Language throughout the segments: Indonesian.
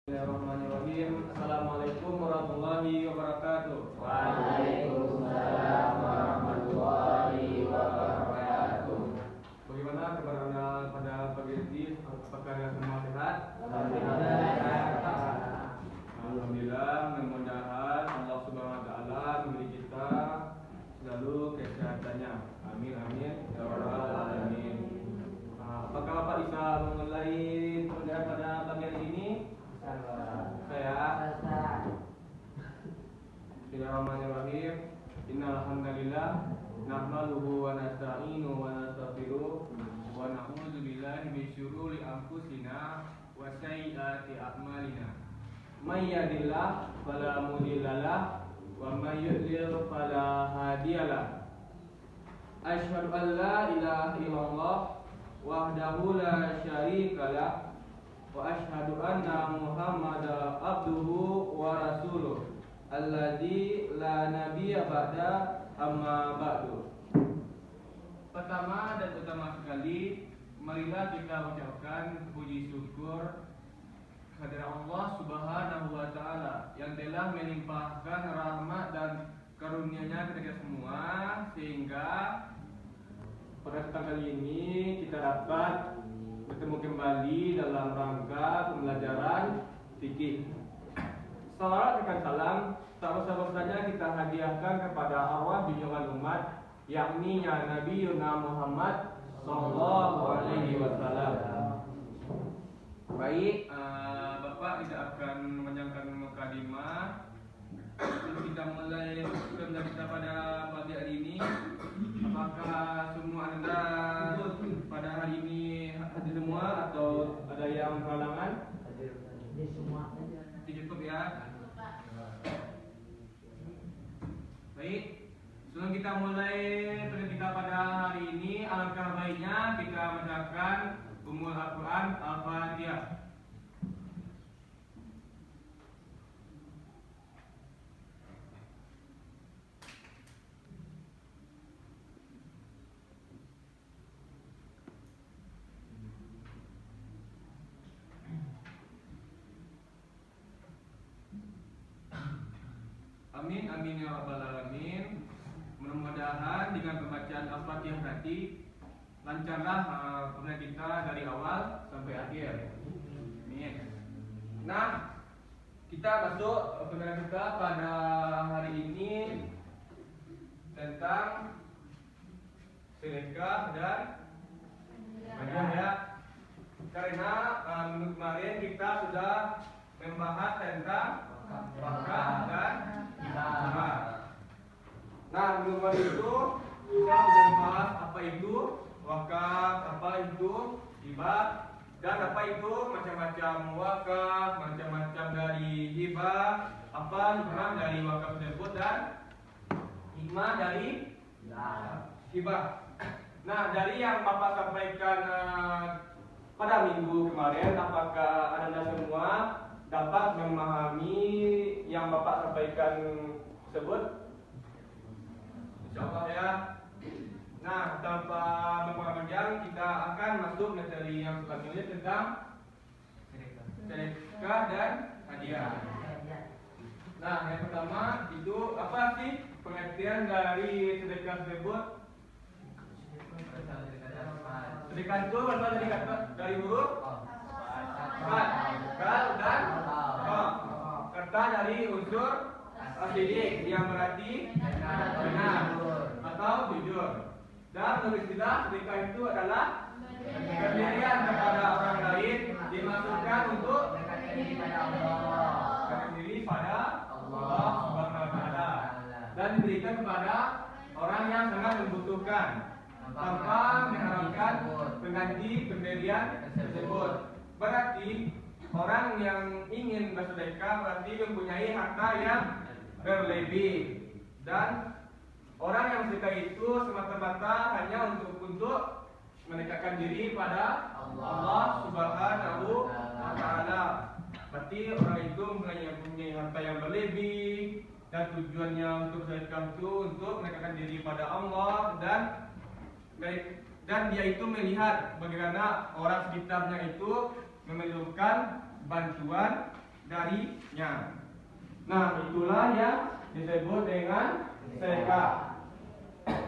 Bismillahirrahmanirrahim. Assalamualaikum warahmatullahi wabarakatuh. Waalaikumsalam warahmatullahi wabarakatuh. Bagaimana kabar Anda pada pagi ini? Apakah Anda semua sehat? Alhamdulillah, mudah-mudahan Allah Subhanahu wa taala memberi kita selalu kesehatannya. Amin amin ya rabbal alamin. Apakah Bapak bisa memulai pembelajaran pada pagi hari ini? Bismillahirrahmanirrahim. Innal hamdalillah nahmaduhu wa nasta'inuhu wa nastaghfiruh wa na'udzu billahi min syururi anfusina wa sayyiati a'malina. May yahdihillahu fala mudhillalah wa may yudlil fala hadiyalah. Asyhadu an la ilaha illallah wahdahu la syarikalah wa asyhadu anna Muhammadar abduhu wa rasuluh alladzi la nabiyya ba'da amma ba'du. Pertama dan utama sekali, marilah kita ucapkan puji syukur kehadirat Allah Subhanahu wa taala yang telah melimpahkan rahmat dan karunia-Nya kepada kita semua, sehingga pada kesempatan kali ini kita dapat bertemu kembali dalam rangka pembelajaran fikih. Salawat dan salam sahabat-sahabatnya kita hadiahkan kepada arwah junjungan umat, yakni Nabi Muhammad sallallahu alaihi wasallam. Baik, Bapak tidak akan memanjangkan mukadimah. Kita mulai pembelajaran kita pada pagi hari ini. Apakah semua Anda pada hari ini hadir semua atau ada yang halangan? Hadir semua. Cukup ya. Baik, sebelum kita mulai pembelajaran kita pada hari ini, alangkah baiknya kita membacakan Ummul Al-Quran Al-Fatihah. Amin amin ya rabbal alamin. Mudah-mudahan dengan pembacaan Al-Fatihah tadi lancarlah pembelajaran kita dari awal sampai akhir. Amin. Nah, kita masuk pembelajaran kita pada hari ini tentang sedekah dan hadiah ya. Karena minggu kemarin kita sudah membahas tentang wakaf dan hibah. Nah, minggu kemarin itu kita sudah membahas apa itu wakaf, apa itu hibah, dan apa itu macam-macam wakaf, macam-macam dari hibah, apa hikmah dari wakaf tersebut dan hikmah dari hibah. Nah, dari yang Bapak sampaikan pada minggu kemarin, apakah Anda semua dapat memahami yang Bapak sampaikan tersebut? Insyaallah ya. Nah, tanpa memperpanjang, kita akan masuk materi yang selanjutnya tentang sedekah dan hadiah. Nah, yang pertama itu apa sih pengertian dari sedekah tersebut? Sedekah itu berasal dari kata dari huruf kal dan kata dari unsur asidik yang berarti benar atau jujur. Dan menurut istilah sedekah itu adalah pemberian kepada orang lain dimaksudkan untuk dekat diri pada Allah Subhanahu wa taala dan diberikan kepada orang yang sangat membutuhkan tanpa mengharapkan pengganti pemberian tersebut. Berarti orang yang ingin bersedekah berarti mempunyai harta yang berlebih, dan orang yang sedekah itu semata-mata hanya untuk mendekatkan diri pada Allah Subhanahu wa taala. Berarti orang itu mempunyai harta yang berlebih, dan tujuannya untuk sedekah itu untuk mendekatkan diri pada Allah, dan dia itu melihat bagaimana orang sekitarnya itu memerlukan bantuan darinya. Nah, itulah yang disebut dengan sedekah.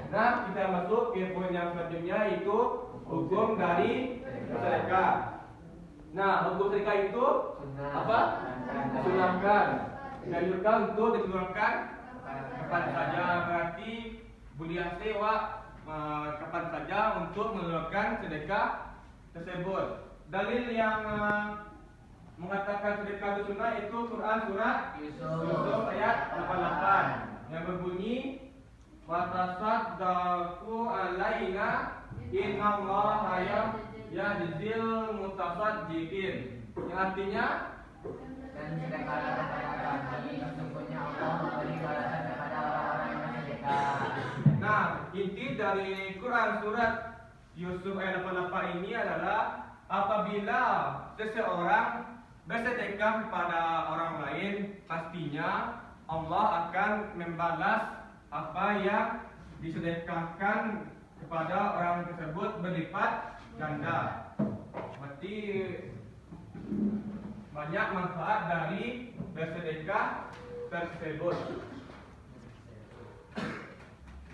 Nah, kita masuk ke poin yang selanjutnya, itu hukum dari sedekah. Nah, hukum sedekah itu apa? Disunahkan. Dianjurkan untuk disunahkan kapan saja, berarti buliah sewa kapan saja untuk mengeluarkan sedekah tersebut. Dalil yang mengatakan sedekah itu sunnah itu Quran surat Yusuf ayat 88 yang berbunyi wa tasaddaqu alaina innallaha yajzil mutasaddiqin, yang artinya Dan sedekahlah kepada kami, sesungguhnya Allah memberi balasan kepada orang-orang yang bersedekah. Nah, inti dari Quran surat Yusuf ayat 88 ini adalah apabila seseorang bersedekah kepada orang lain, pastinya Allah akan membalas apa yang disedekahkan kepada orang tersebut berlipat ganda. Berarti banyak manfaat dari bersedekah tersebut.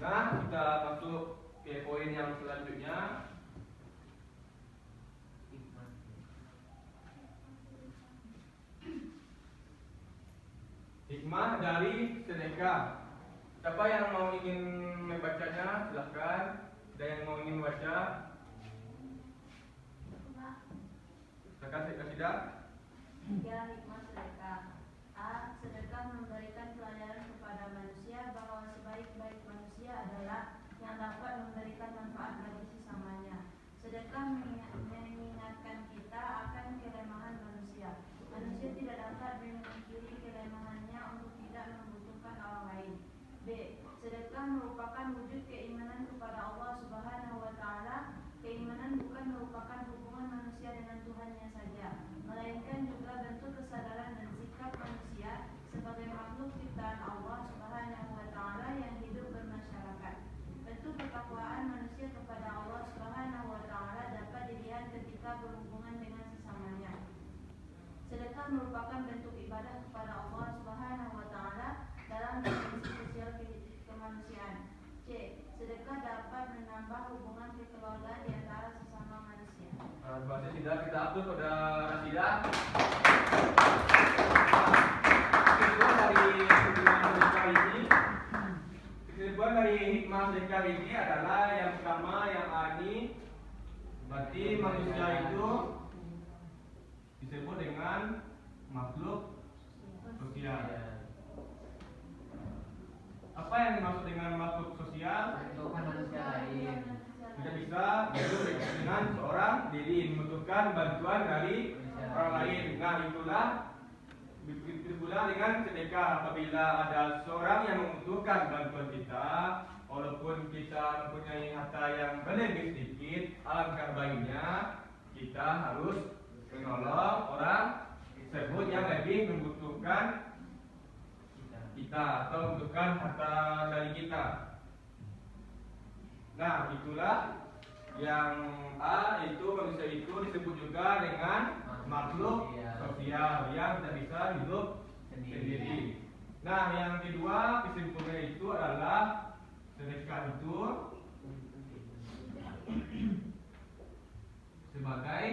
Nah, kita masuk ke poin yang selanjutnya. Hikmah dari sedekah. Siapa yang mau ingin membacanya, silakan. Ada yang mau ingin baca? Silakan Kasidah. Ya, hikmah sedekah. A. Sedekah memberikan pelajaran kepada manusia bahwa sebaik-baik manusia adalah yang dapat memberikan manfaat bagi sesamanya. Sedekah mengingatkan kita akan kelemahan manusia. Manusia tidak dapat memungkiri kelemahannya untuk tidak membutuhkan orang lain. B. Sedekah merupakan wujud keimanan kepada Allah Subhanahu wa Ta'ala. Keimanan bukan merupakan hubungan manusia dengan Tuhannya saja, melainkan juga bentuk kesadaran dan sikap manusia sebagai makhluk ciptaan Allah Subhanahu wa Ta'ala yang hidup bermasyarakat. Bentuk ketakwaan manusia kepada Allah Subhanahu wa Ta'ala dapat dilihat ketika berhubungan dengan sesamanya. Sedekah merupakan bentuk ibadah kepada Allah Subhanahu wa Ta'ala dalam dimensi sosial kemanusiaan. C. Sedekah dapat menambah hubungan kekeluargaan di antara sesama manusia. Bahasa Sidah kita upload pada Rasidah. Kesimpulan dari hikmah sedekah ini adalah yang pertama, yang ani, berarti manusia itu disebut dengan makhluk sosial. Apa yang dimaksud dengan makhluk sosial? Membutuhkan manusia lain. Tidak bisa hidup dengan seorang diri, membutuhkan bantuan dari orang lain. Nah, itulah pula dengan sedekah. Apabila ada seorang yang membutuhkan bantuan kita, walaupun kita mempunyai harta yang lebih sedikit, alangkah baiknya kita harus menolong orang tersebut yang lebih membutuhkan kita atau membutuhkan harta dari kita. Nah, itulah yang A, itu manusia itu disebut juga dengan makhluk sosial yang tidak bisa hidup sendiri. Nah, yang kedua kesimpulannya itu adalah sedekah itu sebagai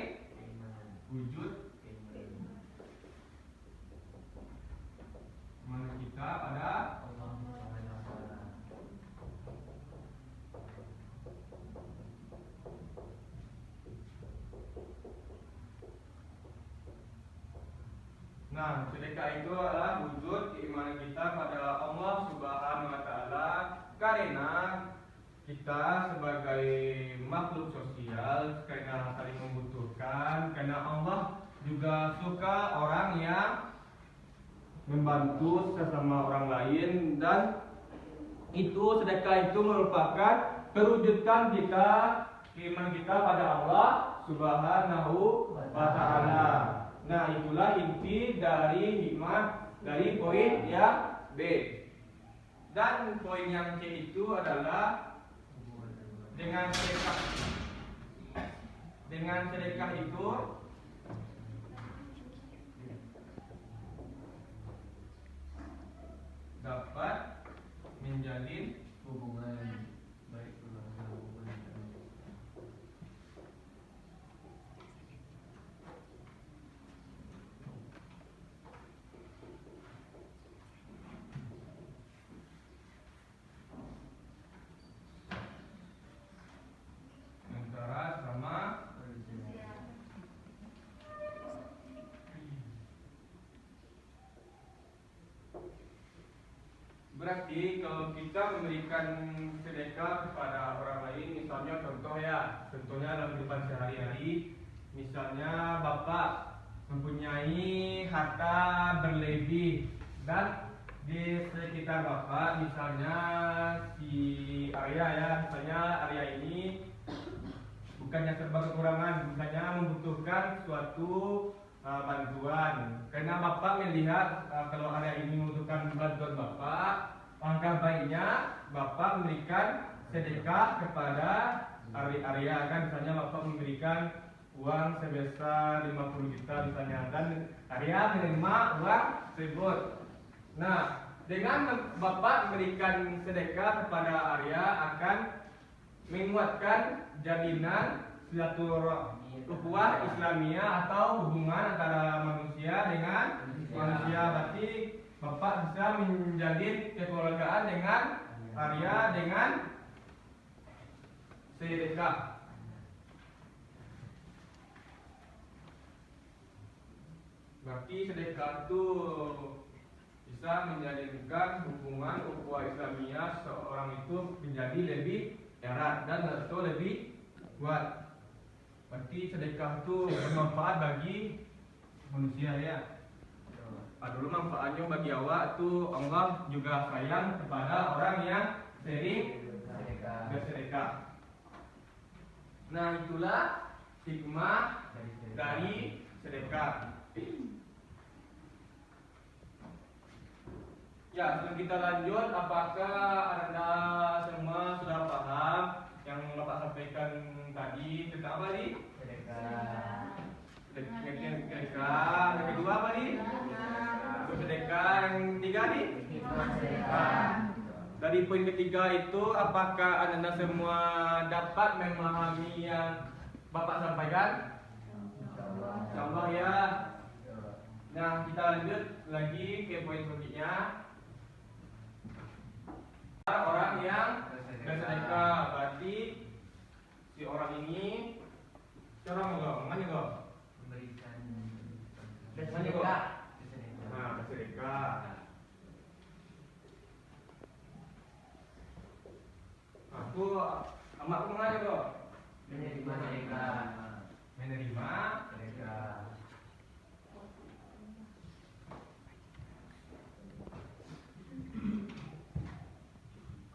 wujud iman kita pada Allah Subhanahu wa Ta'ala. Nah, sedekah itu adalah wujud keimanan kita pada Allah Subhanahu wa Ta'ala, karena kita sebagai makhluk sosial, karena saling membutuhkan, karena Allah juga suka orang yang membantu sesama orang lain, dan itu sedekah itu merupakan perwujudan kita keimanan kita pada Allah Subhanahu wa Ta'ala. Nah, itulah inti dari hikmah dari poin yang B. Dan poin yang C itu adalah dengan sedekah itu berarti kalau kita memberikan sedekah kepada orang lain, misalnya contohnya dalam kehidupan sehari-hari, misalnya bapak mempunyai harta berlebih dan di sekitar bapak, misalnya si Arya ya, misalnya Arya ini bukannya serba kekurangan, misalnya membutuhkan suatu bantuan. Karena bapak melihat kalau Arya ini membutuhkan bantuan bapak, langkah baiknya bapak memberikan sedekah kepada Arya kan, misalnya bapak memberikan uang sebesar 50 juta misalnya, dan Arya menerima uang tersebut. Nah, dengan bapak memberikan sedekah kepada Arya akan menguatkan jaminan ukhuwah Islamiyah atau hubungan antara manusia dengan manusia. Berarti bapak bisa menjalin kekeluargaan dengan Arya dengan sedekah. Berarti sedekah itu bisa menjalinkan hubungan ukhuwah Islamiyah seorang itu menjadi lebih erat dan atau lebih kuat. Berarti sedekah itu bermanfaat bagi manusia ya. Dulu manfaatnya bagi awak tuh, Allah juga sayang kepada orang yang sering bersedekah. Nah, itulah hikmah dari sedekah. Ya, sebelum kita lanjut, apakah Anda semua sudah paham yang Bapak sampaikan tadi tentang apa nih? Sedekah. Yang kedua apa nih? Sedekah. Yang ketiga nih? Dari poin ketiga itu, apakah Anda semua dapat memahami yang Bapak sampaikan? Insyaallah ya. Nah, kita lanjut lagi ke poin selanjutnya. Orang yang bersedekah, berarti si orang ini orang mana kok? Memberikan bersedekah. Nah, bersedekah. Aku amakku mana kok? Menerima sedekah. Menerima Sedekah.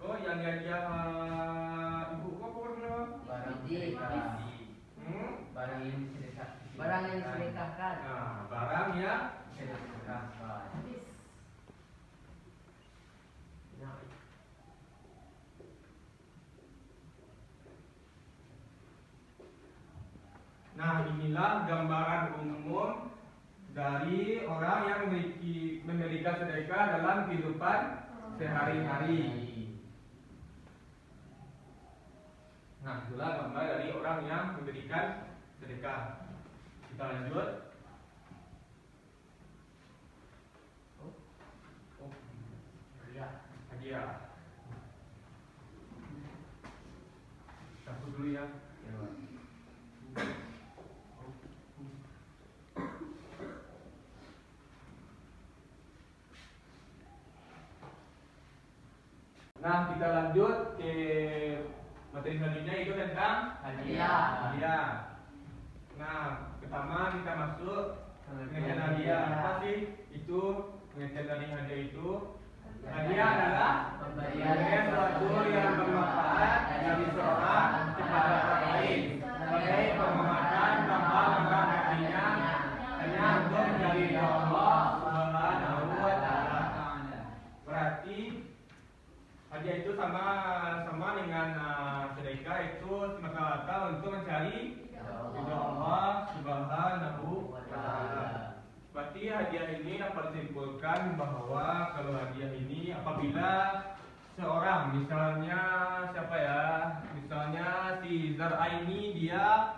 kok yang dia ibu kok pernah Barang sedekah. Barang yang disedekah. Barang yang disedekahkan. Nah, barang yang Sedekahkan. Nah, inilah gambaran umum dari orang yang memberikan sedekah dalam kehidupan sehari-hari. Nah, itulah gambar dari orang yang memberikan sedekah. Kita lanjut. Hadiah. Campur dulu ya. Nah, kita lanjut ke materi selanjutnya, itu tentang hadiah. Nah, pertama kita masuk pengertian hadiah. Apa sih itu pengertian dari hadiah itu? Hadiah adalah pemberian sesuatu yang bermanfaat dari seorang kepada orang lain sebagai penghormatan tanpa menganggap artinya hanya untuk mencari ridha Allah Subhanahu wa Ta'ala. Berarti hadiah itu sama dengan sedekah, itu semata-mata untuk mencari ridha Allah Subhanahu wa Ta'ala. Berarti hadiah ini dapat disimpulkan bahwa kalau hadiah ini apabila seorang, misalnya siapa ya, misalnya si Zar'aini, dia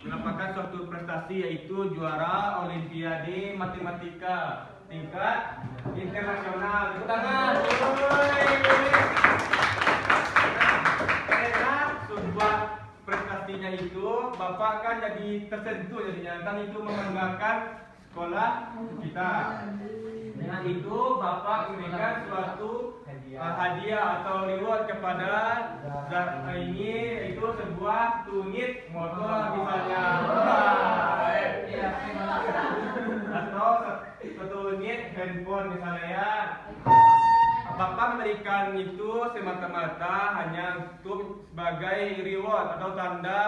mendapatkan suatu prestasi yaitu juara Olimpiade Matematika tingkat internasional. Tepuk tangan. Karena sebuah prestasinya itu, Bapak kan jadi tersentuh jadinya, kan itu membanggakan sekolah kita. Dengan itu Bapak memberikan suatu hadiah atau reward kepada ini itu sebuah unit motor misalnya. Atau satu unit handphone misalnya ya. Bapak memberikan itu semata-mata hanya untuk sebagai reward atau tanda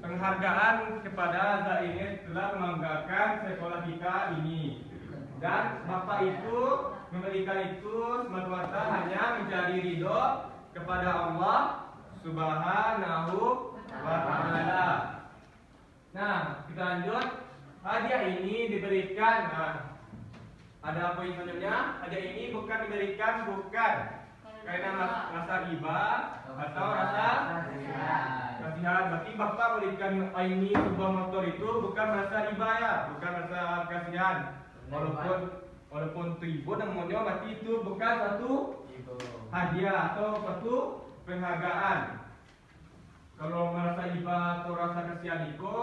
penghargaan kepada Zainir telah membanggakan sekolah kita ini. Dan Bapak itu memberikan itu semata-mata hanya mencari ridho kepada Allah Subhanahu wa Ta'ala. Nah, kita lanjut. Hadiah ini diberikan. Ada apa yang selanjutnya? Hadiah ini bukan diberikan karena rasa iba atau rasa kasihan. Berarti Bapak berikan ini sebuah motor itu bukan rasa iba ya, bukan rasa kasihan. Walaupun itu ibu namanya, berarti itu bukan satu hadiah atau satu penghargaan. Kalau merasa iba atau rasa kasihan itu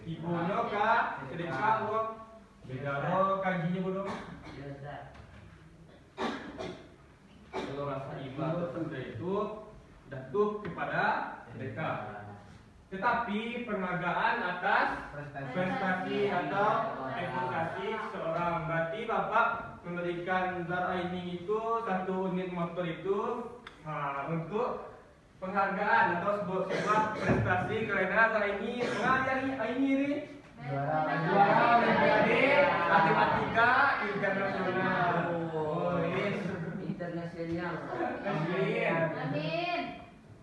ibunya kah sedekah kok beda lo kajinya belum. Kalau rasa iba atau sedekah itu jatuh kepada sedekah. Tetapi penghargaan atas prestasi atau prestasi seorang, berarti Bapak memberikan Zaraini itu satu unit motor itu untuk penghargaan atau sebuah prestasi karena Zaraini ini juara Olimpiade matematika internasional. Internasional. Amin.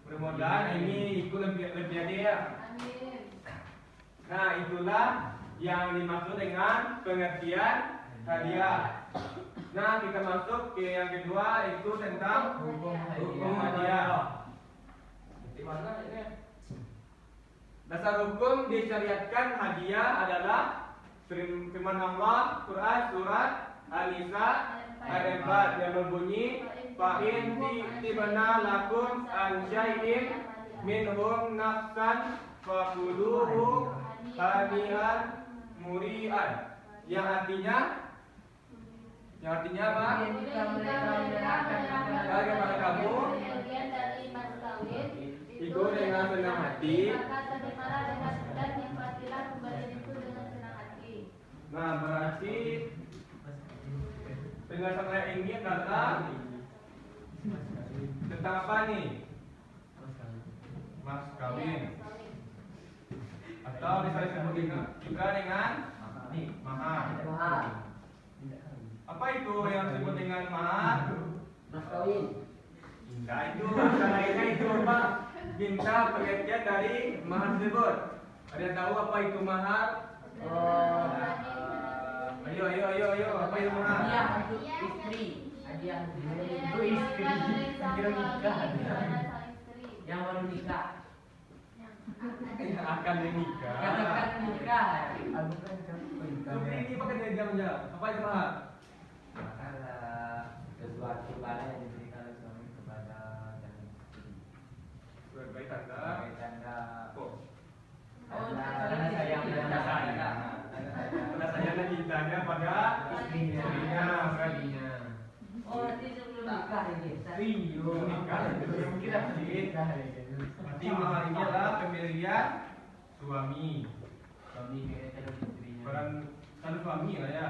Mudah-mudahan ini ikut Olimpiade ya. Amin. Nah, itulah yang dimaksud dengan pengertian hadiah. Nah, kita masuk ke yang kedua, itu tentang hukum hadiah. Di mana ini? Dasar hukum disyariatkan hadiah adalah firman Allah Quran surat Al-Nisa ayat 4 yang berbunyi fa'in tibana lakum an syai'in minhum nafsan fakuluhu hanian muri'an, yang artinya apa? Bagaimana kamu itu dengan senang hati. Nah, berarti penjelasan ayat ini adalah tentang apa nih? Mas kawin. Atau bisa disebut juga dengan mahar. Apa itu yang disebut dengan mahar? Mas kawin. Enggak, itu bahasa lainnya itu apa? Minta pengertian dari mahar tersebut. Ada yang tahu apa itu mahar? Ayo, apa itu mahar? Hadiah untuk istri. Hadiah untuk istri. Kira nikah. Yang baru nikah. Yang akan menikah. Yang akan nikah. Seperti ini pakai dia menjawab. Apa itu mahar? Mahar sesuatu barang yang diberikan oleh suami kepada calon istri. Sebagai tanda. Sebagai tanda Tanda sayang dan sayang. Tanda sayang dan cintanya pada istrinya. Oh, nanti sebelum nikah ini. Sebelum nikah. Kira sedikit. Berarti mahar ini adalah pemberian suami. Suami ke calon istrinya. Bukan calon suami lah ya.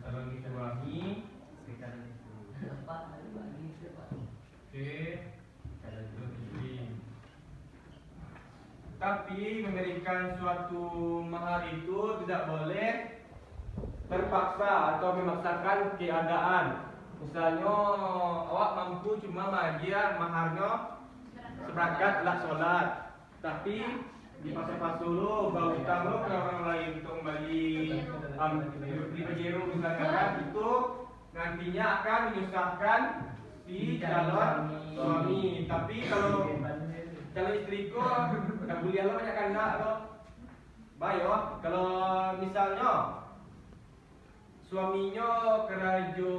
Calon suami. Calon istri. Pak, ada bagi siapa? Oke. Calon istri. Tapi memberikan suatu mahar itu tidak boleh terpaksa atau memaksakan keadaan. Misalnya awak mampu cuma bahagia maharnya seperangkat sholat, tapi dipaksa-paksa dulu bawa utang dulu ke orang lain untuk kembali beli pejero misalnya kan, itu nantinya akan menyusahkan si calon suami. Tapi kalau istriku tak boleh lo banyak kanda lo bayo. Kalau misalnya suaminya kerajonya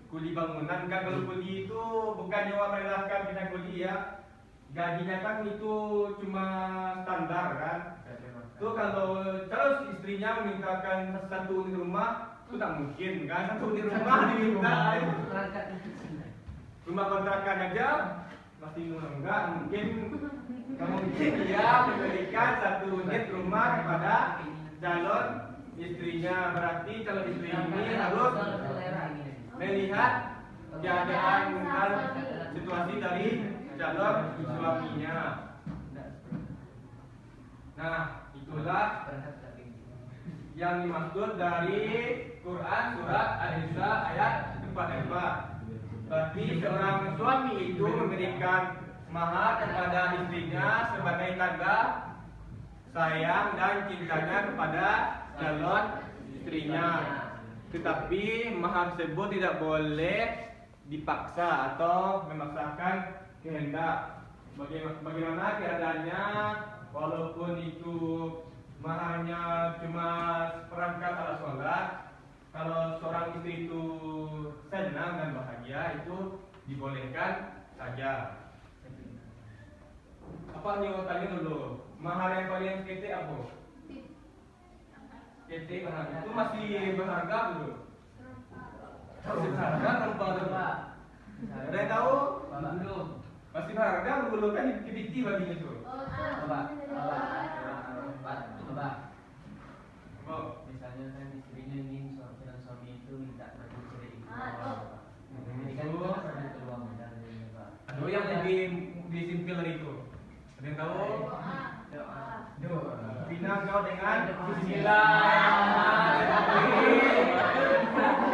kuli bangunan kan, kalau kuli itu bukan nyawa merelahkan kita kuli ya, gajinya kan itu cuma standar kan, Tuh kalau istrinya memintakan satu unit rumah, itu tak mungkin kan, satu unit rumah diminta. Rumah kontrakan aja masih enggak mungkin, nggak mungkin dia memberikan satu unit rumah kepada calon istrinya. Berarti calon istri ini harus melihat keadaan dan situasi dari calon suaminya. Nah, itulah yang dimaksud dari Quran surat An-Nisa ayat 44. Berarti seorang suami itu memberikan mahar kepada istrinya sebagai tanda sayang dan cintanya kepada calon istrinya. Tetapi mahar tersebut tidak boleh dipaksa atau memaksakan kehendak. Bagaimana keadaannya? Walaupun itu maharnya cuma perangkat alat sholat, kalau seorang istri itu senang dan bahagia, itu dibolehkan saja. Apa nih tanya dulu? Mahar yang paling kete apa? Kete mahar itu masih berharga dulu. Masih berharga tanpa. Ada yang tahu? Belum. Masih berharga dulu kan kepiti baginya itu. Misalnya kan istrinya ingin suami itu minta baju cerai itu. Jadi kan itu kan ada kedua modal dari Pak. Aduh yang lebih simpel dari itu. Ada yang tahu? Bina kau dengan Bismillah.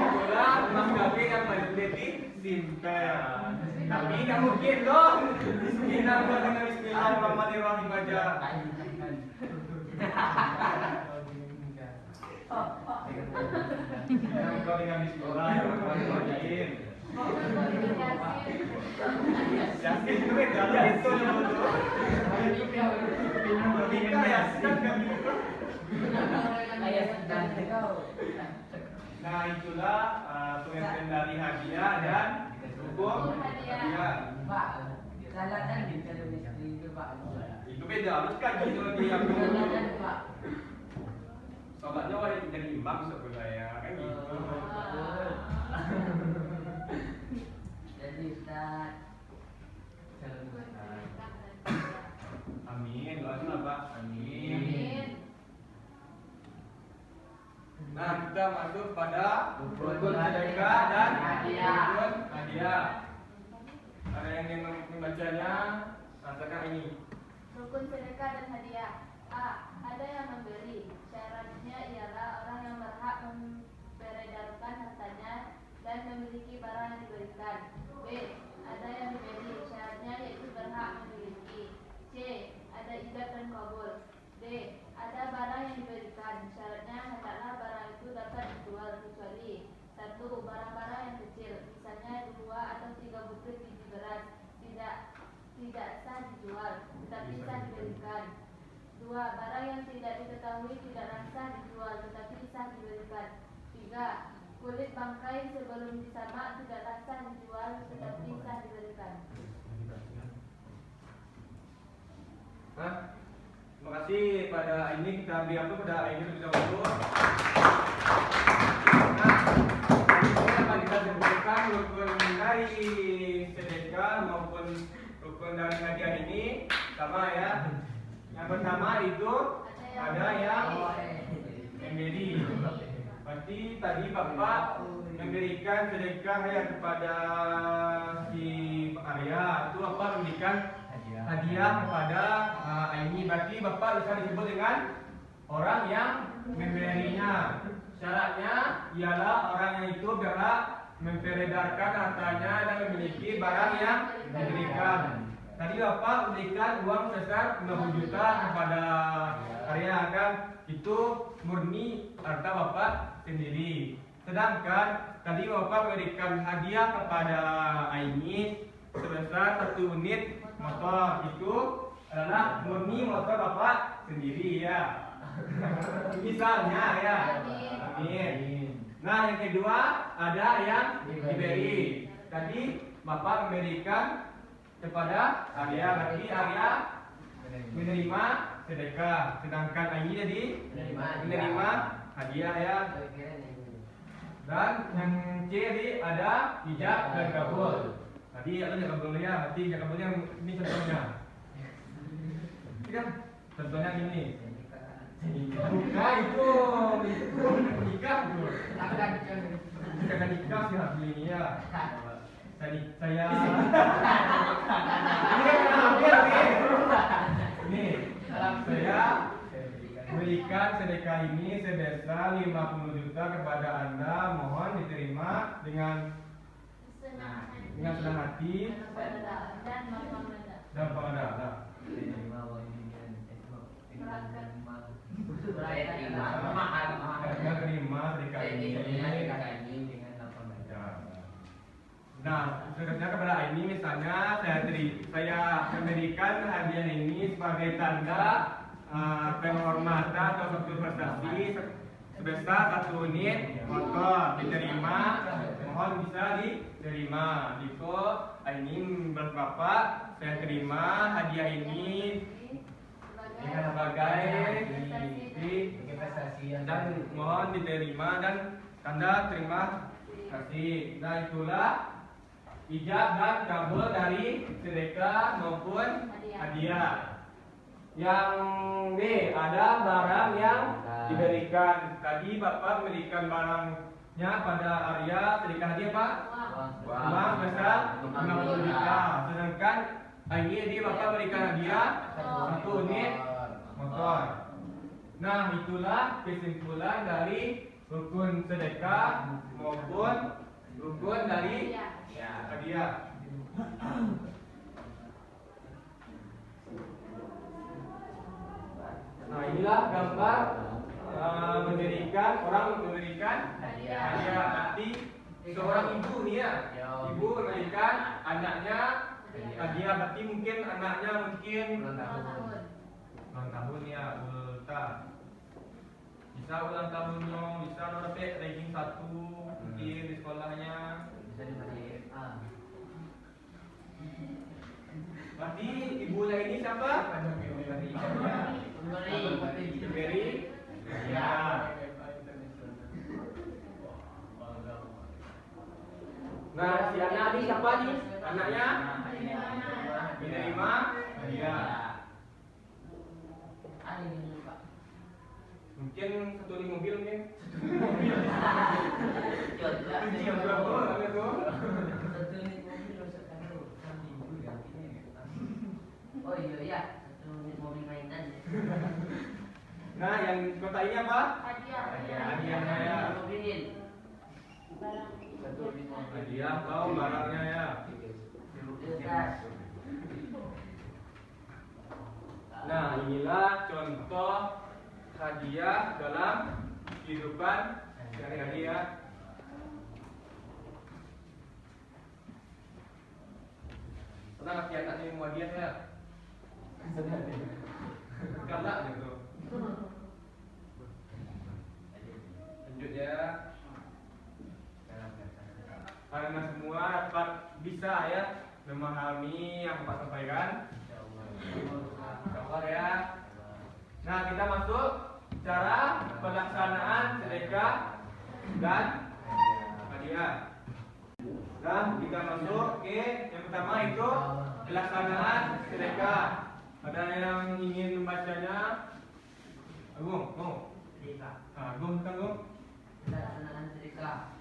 Itulah Mas Gabi yang lebih simpel. Tapi nggak mungkin dong. Bina kau dengan Bismillahirrahmanirrahim aja. Kau dengan Bismillahirrahmanirrahim. Yasin itu beda itu yang betul. Bina Yasin kan gitu. Nah itulah pengertian dari hadiah dan hukum hadiah. Pak, salah kan di calon istri itu Pak. Itu beda, harus kaji kalau dia yang Salah Pak. sobatnya wajib jadi imam sebenarnya kan gitu. Jadi Ustaz, calon Ustaz. Amin, doa dulu Pak. Amin. Nah kita masuk pada rukun sedekah dan rukun hadiah. Ada yang ingin membacanya? Rasakan ini. Rukun sedekah dan hadiah. A. Ada yang memberi. Syaratnya ialah orang yang berhak memberedarkan hartanya dan memiliki barang yang diberikan. B. Ada yang diberi. Syaratnya yaitu berhak memiliki. C. Ada ijab dan kabul. D. Ada barang yang diberikan. Syaratnya hendaklah barang itu dapat dijual kecuali 1. Barang-barang yang kecil, misalnya 2 atau 3 butir biji beras, tidak sah dijual, tetapi sah diberikan. 2. Barang yang tidak diketahui tidaklah sah dijual, tetapi sah diberikan. 3. Kulit bangkai sebelum disamak tidaklah sah dijual, tetapi sah diberikan. Hah? Terima kasih pada ini kita beri apa pada ini terlebih dahulu. Nah, ini akan kita sebutkan rukun dari sedekah maupun rukun dari hadiah ini sama ya. Yang pertama itu ada yang memberi. Berarti tadi Bapak memberikan sedekah ya kepada si Pak Arya itu apa memberikan hadiah kepada ini. Berarti Bapak bisa disebut dengan orang yang memberinya. Syaratnya ialah orang yang itu berhak memperedarkan hartanya dan memiliki barang yang diberikan. Tadi Bapak memberikan uang sebesar 50 juta kepada Arya kan, itu murni harta Bapak sendiri. Sedangkan tadi Bapak memberikan hadiah kepada Aini sebesar 1 unit motor, itu adalah murni motor Bapak sendiri ya. Misalnya ya. Amin. Nah yang kedua ada yang diberi. Tadi Bapak memberikan kepada Arya, berarti Arya menerima sedekah, sedangkan ini jadi menerima hadiah ya. Dan yang C tadi ada ijab dan kabul. Tadi ada ijab kabulnya, berarti ijab kabulnya ini contohnya. Ini kan contohnya ini. Bukan itu nikah itu. Jangan nikah sih hati ini ya. Saya ini kan hampir nih. Ini saya berikan sedekah ini sebesar 50 juta kepada Anda, mohon diterima dengan senang hati dan pengadaan. Saya terima sedekah ini. Nah, sebenarnya kepada ini misalnya saya memberikan hadiah ini sebagai tanda penghormatan atau suatu prestasi sebesar 1 unit motor diterima, mohon bisa diterima. Jika ini menurut Bapak saya terima hadiah ini dengan sebagai dan mohon diterima dan tanda terima kasih. Nah, itulah ijab dan kabul dari sedekah maupun hadiah. Yang B ada barang yang diberikan. Tadi Bapak memberikan barangnya pada Arya, sedekah hadiah Pak? Uang sebesar 50 juta. Sedangkan ini dia Bapak berikan hadiah 1 unit motor. Nah, itulah kesimpulan dari rukun sedekah maupun rukun dari hadiah. Nah, inilah gambar orang memberikan hadiah. Nanti seorang ibu nih ya, ibu memberikan anaknya hadiah. Berarti mungkin anaknya ulang tahun ya, bisa ulang tahunnya, bisa dapat ranking 1 mungkin di sekolahnya. Bisa diberi Berarti ibunya ini siapa? Beri. Ya. Nah, si anak ini siapa nih? Anaknya? Menerima? Iya. Mungkin satu unit mobil mungkin. Kunci yang berapa? Ada tuh. Oh iya, satu unit mobil mainan. Nah, yang kota ini apa? Hadiahnya ya. Satu unit mobil. Hadiah atau barangnya ya. Nah, inilah contoh hadiah dalam kehidupan sehari-hari ya. Pernah ngasih anak ini mau hadiah ya? Galak gitu. Lanjut ya. Karena semua dapat bisa ya memahami yang Bapak sampaikan. Sabar ya. Nah, kita masuk cara pelaksanaan sedekah dan hadiah. Nah, kita masuk ke yang pertama itu pelaksanaan sedekah. Ada yang ingin membacanya? Agung, Agung. Pelaksanaan sedekah.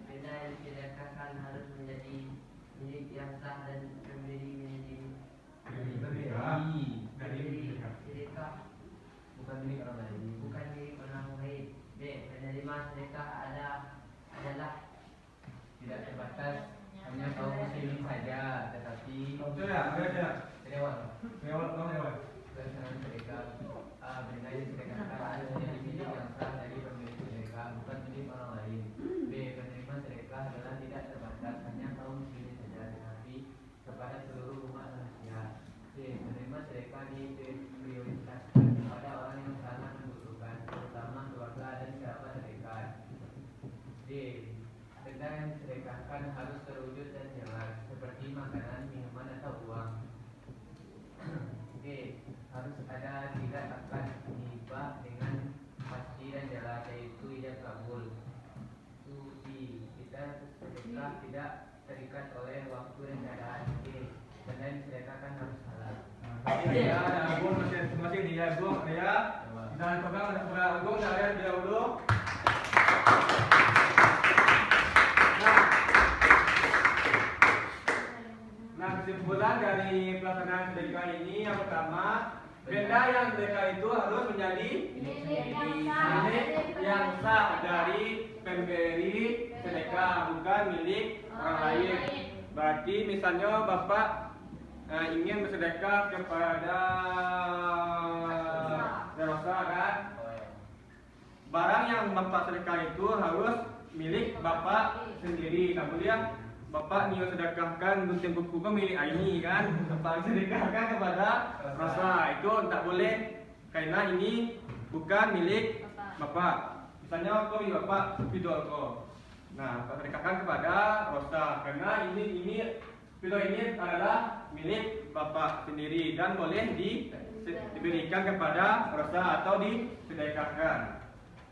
Benda yang disedekahkan harus menjadi milik yang sah dan memberi menjadi sedekah bukan milik orang lain. B. Penerima sedekah adalah tidak terbatas hanya kaum muslimin saja, tetapi Betul ya? pelaksanaan sedekah. Benda yang disedekahkan harus menjadi milik yang sah dari pemilik sedekah, bukan milik orang lain. B. Penerima sedekah adalah tidak terbatas hanya kaum muslimin saja, tetapi kepada seluruh umat manusia. C. Penerima sedekah diprioritaskan kepada orang yang sangat membutuhkan, terutama keluarga dan kerabat terdekat. D. Benda yang disedekahkan harus terwujud dan jelas, seperti makanan, minuman, atau uang. E. Harus ada tidak akan hibah dengan pasti dan jelas, yaitu ijab kabul. Kita sedekah tidak terikat oleh waktu dan keadaan. Dan lain sedekah kan harus halal. Ya, Agung masih di Agung ya. Dan pegang Agung saya dahulu. Nah, kesimpulan dari pelaksanaan sedekah ini yang pertama, benda yang sedekah itu harus menjadi milik yang sah dari pemberi sedekah, bukan milik orang lain. Berarti misalnya Bapak ingin bersedekah kepada Rosa kan? Barang yang Bapak sedekah itu harus milik Bapak sendiri. Kemudian Bapak niat sedekahkan gunting buku kan milik Aini kan? Bapak sedekahkan kepada Rosa, itu tak boleh karena ini bukan milik Bapak. Misalnya kau milik Bapak spidol kau. Nah, Bapak sedekahkan kepada Rosa karena ini spidol ini adalah milik Bapak sendiri dan boleh diberikan kepada Rosa atau disedekahkan.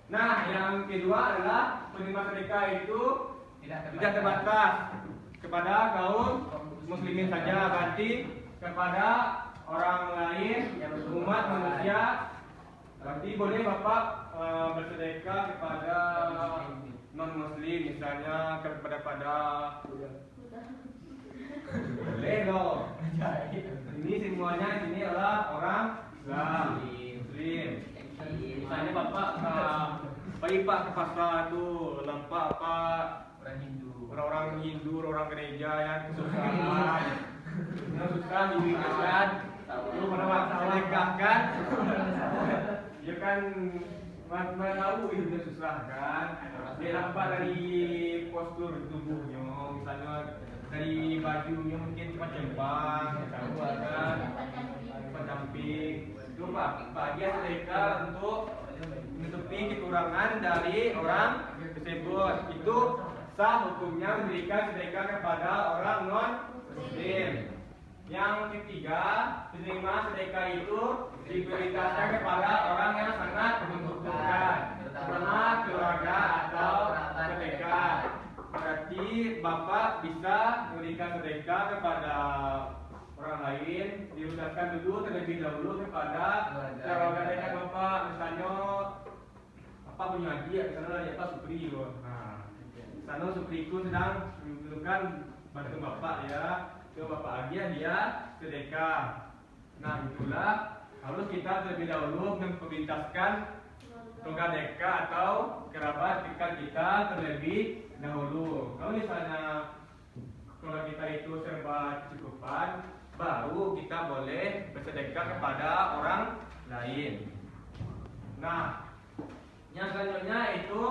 Nah, yang kedua adalah penerima sedekah itu tidak terbatas kepada kaum muslimin saja, berarti kepada orang lain, umat manusia, berarti boleh Bapak bersedekah kepada non muslim, misalnya kepada boleh loh. Ini semuanya ini adalah orang muslim. Misalnya Bapak pergi Pak ke pasar tuh, nampak Pak orang Hindu, orang gereja yang kesusahan, yang susah diberikan, lalu pada waktu sedekahkan, dia kan mana tahu itu dia susah kan, dia nampak dari postur tubuhnya, misalnya dari bajunya mungkin cuma cempang, tahu kan, pendamping, itu Pak dia sedekah untuk menutupi kekurangan dari orang tersebut. Itu sah hukumnya memberikan sedekah kepada orang non muslim. Yang ketiga, penerima sedekah itu diprioritaskan kepada orang yang sangat membutuhkan, terutama keluarga atau terdekat. Berarti Bapak bisa memberikan sedekah kepada orang lain, diusahakan dulu terlebih dahulu kepada keluarga dekat Bapak. Misalnya Bapak punya adik, misalnya Bapak Supri loh. Nah, misalnya Supri itu sedang membutuhkan bantu Bapak ya, ke Bapak adik dia sedekah. Nah, itulah harus kita terlebih dahulu memprioritaskan keluarga dekat atau kerabat dekat kita terlebih dahulu. Kalau misalnya keluarga kita itu serba cukupan, baru kita boleh bersedekah kepada orang lain. Nah, yang selanjutnya itu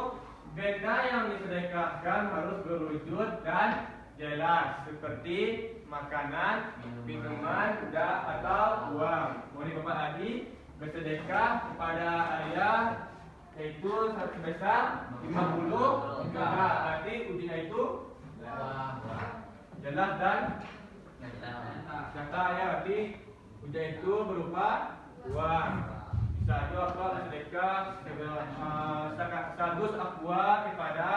benda yang disedekahkan harus berwujud dan jelas, seperti makanan, minuman, atau uang. Boleh Bapak Adi bersedekah kepada ayah yaitu sebesar 50 juta. Berarti ujinya itu jelas dan nyata ya, berarti ujian itu berupa uang. Bisa juga apa sedekah 100 aqua kepada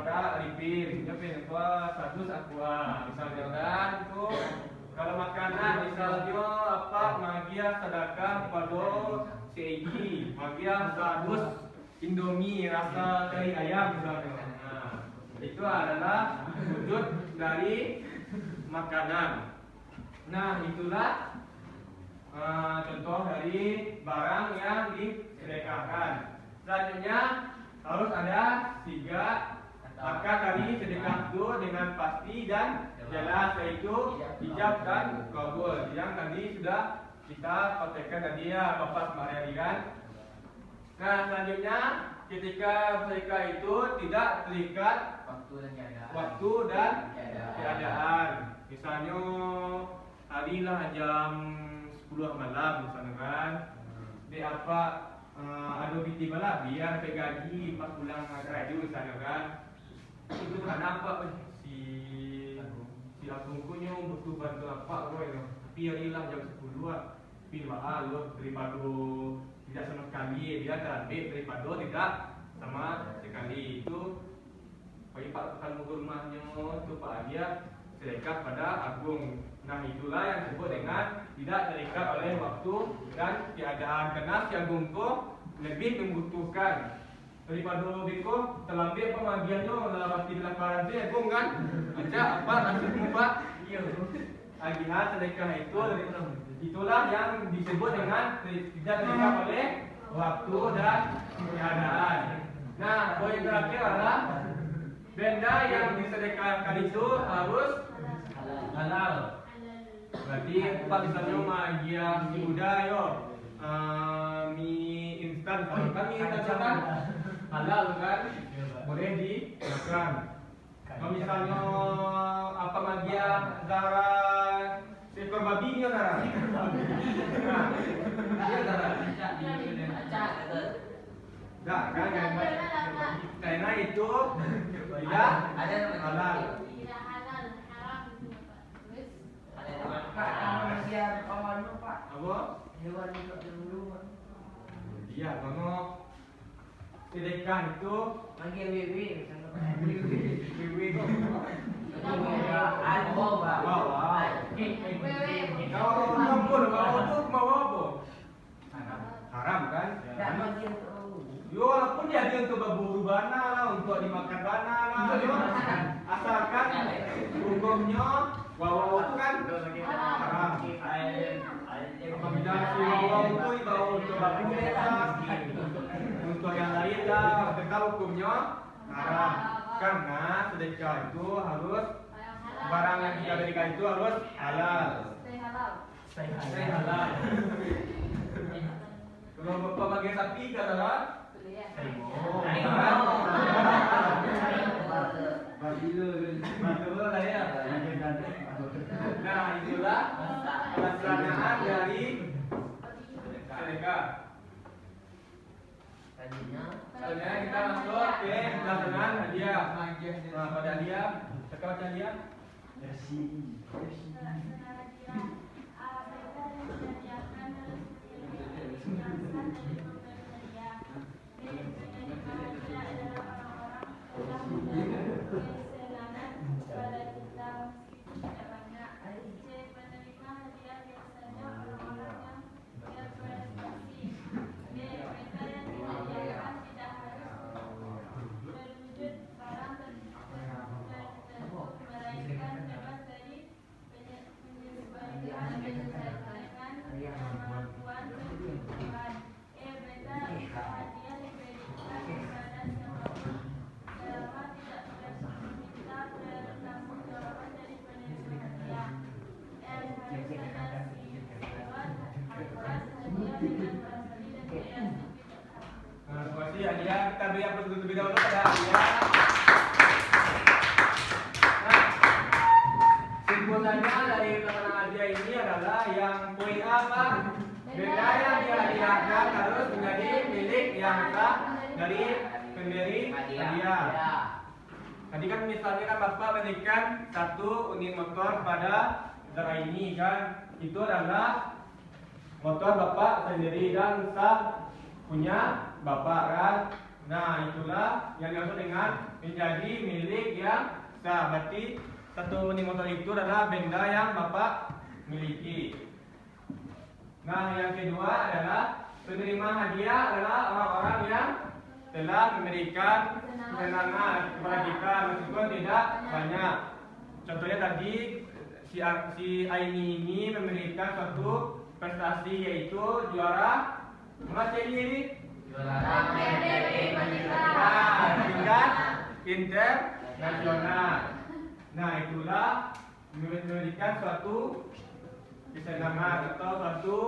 Arifin, apa 100 aqua misalnya kan itu. Kalau makanan misalnya apa magia sedekah kepada si Egi, magia 100 Indomie rasa kari ayam misalnya. Nah, itu adalah wujud dari makanan. Nah, itulah contoh dari barang yang disedekahkan. Selanjutnya harus ada 3 akad dari sedekah itu dengan pasti dan jelas, yaitu ijab dan kabul. Yang tadi sudah kita praktekkan tadi ya Bapak Mariani kan. Nah, selanjutnya ketika sedekah itu tidak terikat waktu dan keadaan. Misalnya harilah jam 10 malam misalnya kan. Di apa ada biti bala biar sampai gaji pas pulang radio misalnya kan. Itu karena apa si Agung punya butuh bantu apa kowe no. Tapi harilah jam 10 ah. mahal daripada tidak sama sekali, dia terlebih daripada tidak sama sekali. Itu bagi Pak Tuan rumahnya itu Pak dia terikat pada agung. Nah itulah yang disebut dengan tidak terikat oleh waktu dan keadaan, karena si agung itu lebih membutuhkan daripada beko terlambat pembagiannya melewati laporan si agung kan aja apa nasibmu Pak. Agihan sedekah itu itulah yang disebut dengan tidak terikat oleh waktu dan keadaan. Nah poin terakhir adalah benda yang disedekahkan itu harus halal. Berarti Pak misalnya magia si muda yo mie instan, kan mie instan kan halal kan, boleh dimakan. Kalau misalnya apa magia Zara seekor babi ni Zara, dia Zara. Dah kan karena itu tidak halal. Tidak halal, haram itu Bapak. Pak, manusia kawan tu Pak. Apa? Hewan juga dulu. Dia kalau sedekah itu Panggil Wiwi, Wiwi. Tidak kalau campur kalau itu mau apa? Haram kan? Tak panggil tu. Yo, walaupun dia untuk berburu bana lah, untuk dimakan bana lah, yo. Asalkan hukumnya wawaw itu kan haram. Apabila si wawaw itu dibawa untuk berburu lah, untuk yang lain lah, tetap hukumnya haram. Karena sedekah itu harus barang yang kita berikan itu harus halal. Stay halal. Kalau bapak bagi sapi katalah nah itulah pelaksanaan dari sedekah. Selanjutnya kita masuk ke pelaksanaan hadiah. Nah, pada hadiah, kita baca hadiah. Nah, terima kasih hadiah. Kita beri apa terlebih dahulu pada hadiah. Nah, simpulannya dari pelaksanaan hadiah ini adalah yang poin apa? Benda yang dihadiahkan harus menjadi milik yang sah dari pemberi hadiah. Tadi kan misalnya kan Bapak berikan 1 unit motor pada Zara ini kan, itu adalah motor Bapak sendiri dan sah punya Bapak kan. Nah itulah yang dimaksud dengan menjadi milik yang sah. Berarti 1 unit motor itu adalah benda yang Bapak miliki. Nah yang kedua adalah penerima hadiah adalah orang-orang yang telah memberikan kesenangan kepada kita meskipun tidak banyak. Contohnya tadi si Aini ini memberikan suatu prestasi yaitu juara ini tingkat internasional. Nah itulah memberikan suatu kesenangan atau suatu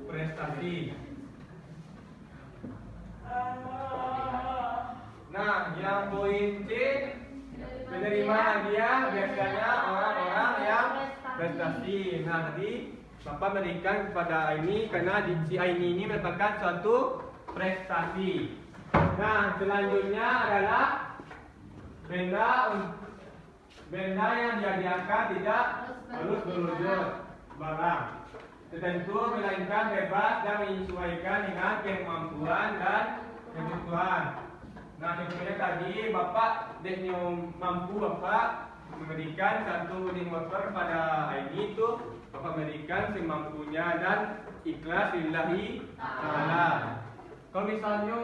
prestasi. Nah yang poin C, penerima hadiah biasanya orang-orang yang prestasi. Nah tadi Bapak berikan kepada Aini karena si Aini ini merupakan suatu prestasi. Nah selanjutnya adalah benda yang dihadiahkan tidak harus berwujud barang. tertentu melainkan bebas dan menyesuaikan dengan kemampuan dan kebutuhan. Nah, contohnya tadi Bapak deknya mampu Bapak memberikan satu unit motor kepada ini itu Bapak berikan semampunya dan ikhlas lillahi ta'ala. Kalau misalnya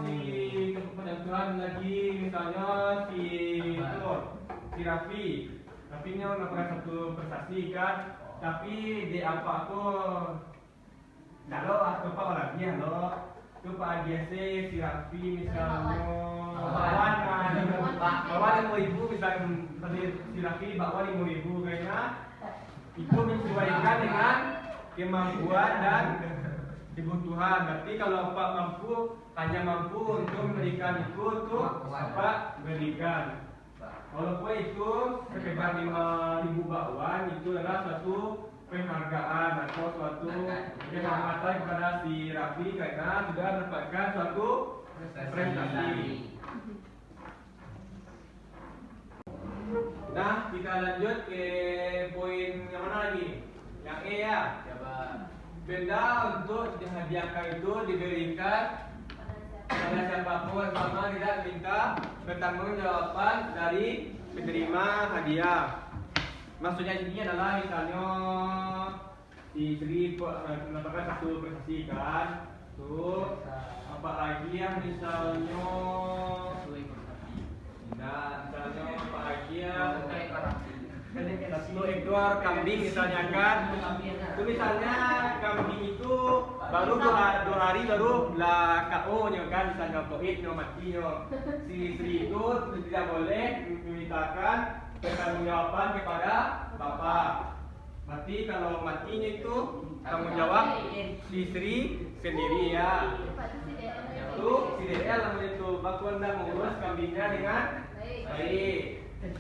si penentuan lagi misalnya si itu si Rafinya melakukan satu prestasi kan, tapi di apa aku kalau aku Pak orangnya lo itu Pak AGC si Rafi misalnya bawa 5.000 misalnya si Rafi bawa 5.000 karena itu menyesuaikan dengan kemampuan dan kebutuhan. Berarti kalau Pak hanya mampu untuk memberikan itu tuh Pak berikan. Walaupun itu sekitar 5.000 bakwan itu adalah suatu penghargaan atau suatu penghormatan kepada si Rafi karena sudah mendapatkan suatu prestasi. Nah, kita lanjut ke poin yang mana lagi? Yang E ya. Benda untuk dihadiahkan itu diberikan pada siapapun selama tidak minta pertanggungjawaban dari penerima hadiah. Maksudnya ini adalah misalnya si Sri mendapatkan satu prestasi kan, tuh apa lagi yang misalnya apa lagi yang satu ekor kambing misalnya kan, itu misalnya kambing itu baru 2 hari baru lah KO nya kan, misalnya COVID nya mati nya, si Sri itu tidak boleh memintakan pertanggungjawaban kepada Bapak. Berarti kalau matinya itu tanggung jawab si Sri sendiri ya. Itu si DL namanya itu bakal mengurus kambingnya dengan baik.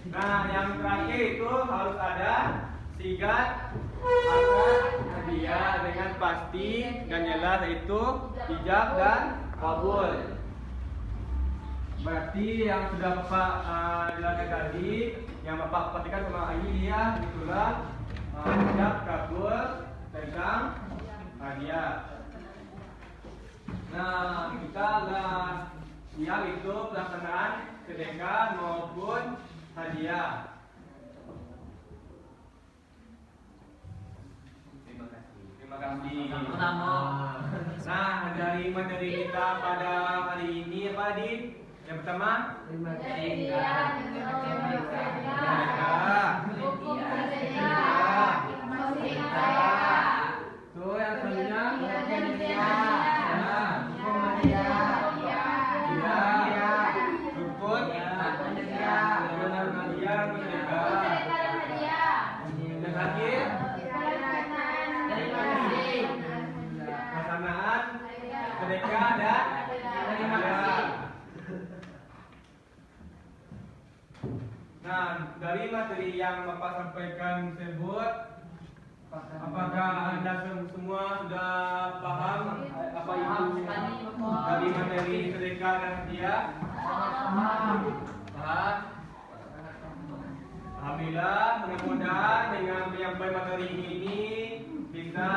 Nah, yang terakhir itu harus ada sigat akad hadiah dengan pasti dan jelas, yaitu ijab dan kabul. Berarti yang sudah Bapak jelaskan tadi, yang Bapak perhatikan sama ini ya, itulah ijab kabul tentang hadiah. Nah, kita yang itu pelaksanaan sedekah maupun hadiah. Terima kasih. Nah, dari materi kita pada hari ini apa di? Yang pertama, tuh yang selanjutnya rukun dan terakhir pelaksanaan sedekah dan hadiah. Nah, dari materi yang Bapak sampaikan tersebut, apakah Anda semua sudah paham apa itu dari materi sedekah dan hadiah? Paham? Alhamdulillah, mudah-mudahan dengan penyampaian materi ini bisa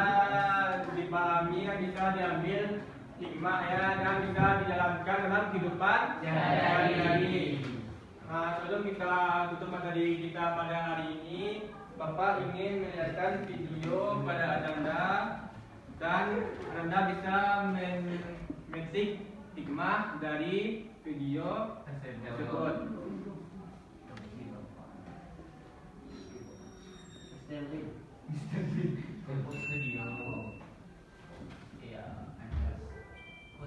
dipahami dan bisa diambil hikmah ya, dan bisa dijalankan dalam kehidupan sehari-hari. Nah, sebelum kita tutup materi kita pada hari ini, Bapak ingin melihatkan video pada Anda dan Anda bisa memetik hikmah dari video tersebut.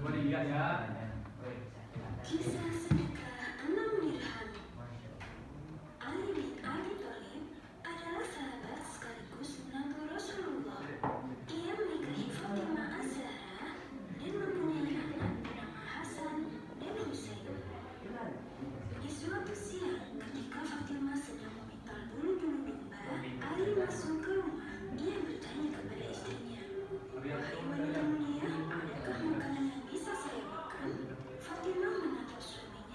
Boleh lihat ya. Kisah sedekah 6 dirham. Ali bin Abi Thalib adalah sahabat sekaligus menantu Rasulullah. Ia menikahi Fatimah Az-Zahra dan mempunyai anak bernama Hasan dan Husain. Di suatu siang, ketika Fatimah sedang memintal bulu-bulu domba, Ali masuk ke rumah. Dia bertanya kepada istrinya, "Wahai wanita mulia, adakah makanan yang bisa saya makan?" Fatimah menatap suaminya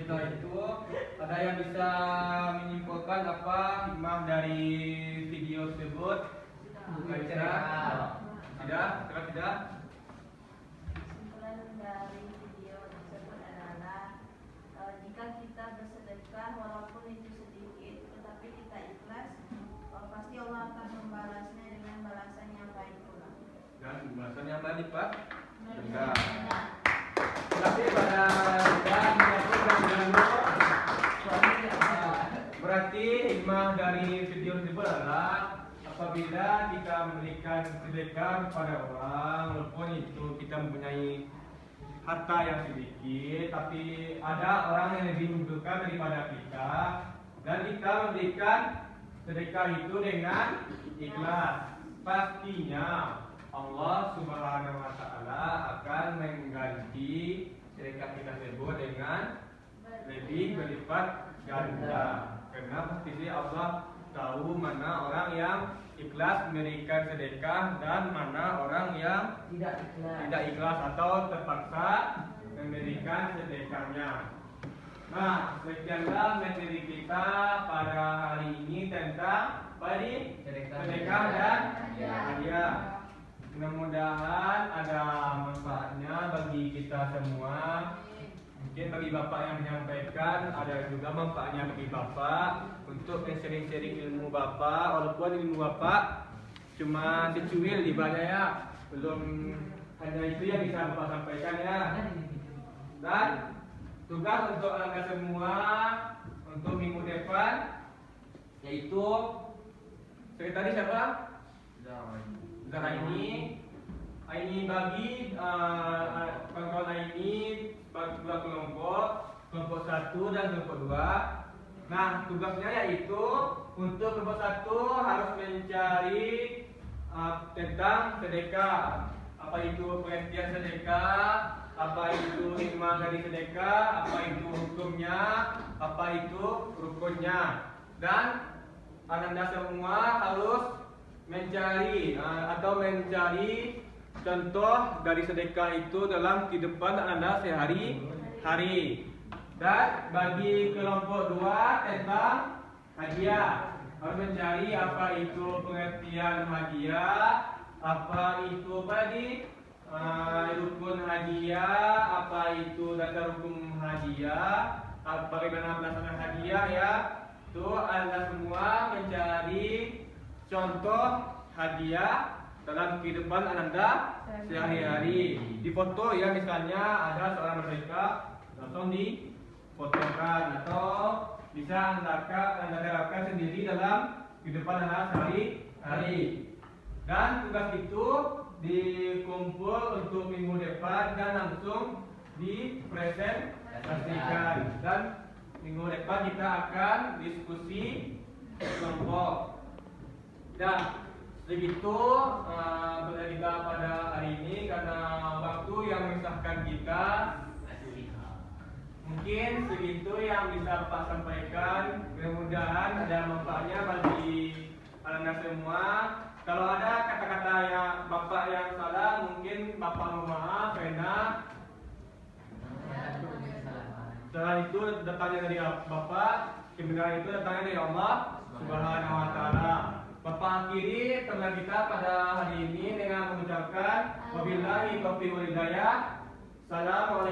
cerita itu, ada yang bisa menyimpulkan apa hikmah dari video tersebut? Tidak? Kesimpulan dari video tersebut adalah jika kita bersedekah walaupun itu sedikit tetapi kita ikhlas, pasti Allah akan membalasnya dengan balasan yang baik pula. Dan balasan yang baik, Pak? Enggak. Nah, Tapi pada dan berarti hikmah dari video tersebut adalah apabila kita memberikan sedekah kepada orang, walaupun itu kita mempunyai harta yang sedikit, tapi ada orang yang lebih membutuhkan daripada kita, dan kita memberikan sedekah itu dengan ikhlas, pastinya Allah Subhanahu wa Ta'ala akan mengganti sedekah kita tersebut dengan lebih berlipat ganda. Karena pasti Allah tahu mana orang yang ikhlas memberikan sedekah dan mana orang yang tidak ikhlas atau terpaksa memberikan sedekahnya. Nah, sekianlah materi kita pada hari ini tentang sedekah dan hadiah. Mudah-mudahan ada manfaatnya bagi kita semua. Mungkin bagi Bapak yang menyampaikan ada juga manfaatnya bagi Bapak untuk sharing-sharing ilmu Bapak, walaupun ilmu Bapak cuma secuil di banyak ya, belum hanya itu yang bisa Bapak sampaikan ya. Dan tugas untuk Anda semua untuk minggu depan yaitu sekretari siapa? Zara ini bagi kawan-kawan ini bagi dua kelompok 1 dan kelompok 2. Nah, tugasnya yaitu untuk kelompok 1 harus mencari tentang sedekah. Apa itu pengertian sedekah, apa itu hikmah dari sedekah, apa itu hukumnya, apa itu rukunnya. Dan Anda semua harus mencari contoh dari sedekah itu dalam kehidupan Anda sehari-hari. Dan bagi kelompok 2 tentang hadiah, harus mencari apa itu pengertian hadiah, apa itu rukun hadiah, apa itu dasar hukum hadiah, bagaimana pelaksanaan hadiah ya. Itu Anda semua mencari contoh hadiah dalam kehidupan Anda sehari-hari. Di foto ya, misalnya ada seorang merdeka, langsung difotokan, atau bisa Anda terapkan sendiri dalam kehidupan Anda sehari-hari. Dan tugas itu dikumpul untuk minggu depan dan langsung dipresentasikan. Dan minggu depan kita akan diskusi kelompok. Dan segitu kita pada hari ini, karena waktu yang memisahkan kita. Mungkin segitu yang bisa Bapak sampaikan. Mudah-mudahan ada manfaatnya bagi Anda semua. Kalau ada kata-kata yang Bapak yang salah, mungkin Bapak mohon maaf karena salah itu datangnya dari Bapak, kebenaran itu datangnya dari Allah Subhanahu wa Ta'ala. Bapak akhiri tengah kita pada hari ini dengan mengucapkan wabillahi taufiq wal hidayah. Assalamualaikum.